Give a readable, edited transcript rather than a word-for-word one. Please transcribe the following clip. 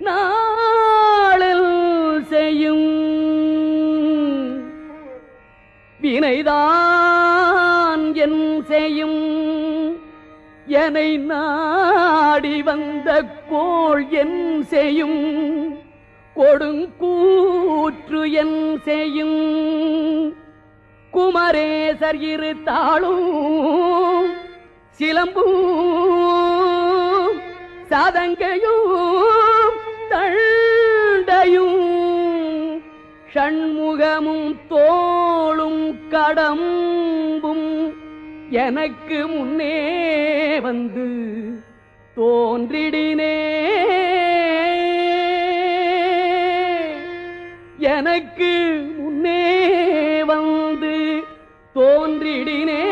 நாளில் செய்யும் வினைதான் என் செய்யும் என்னை நாடி வந்த கோள் என் செய்யும் கொடுங்கூற்று என் செய்யும் குமரேசர் இரு தாளும் சிலம்பும் சாதங்கையும் தண்டையும் ஷண்முகமும் தோளும் கடம்பும் எனக்கு முன்னே வந்து தோன்றிடினே எனக்கு முன்னே வந்து தோன்றிடினே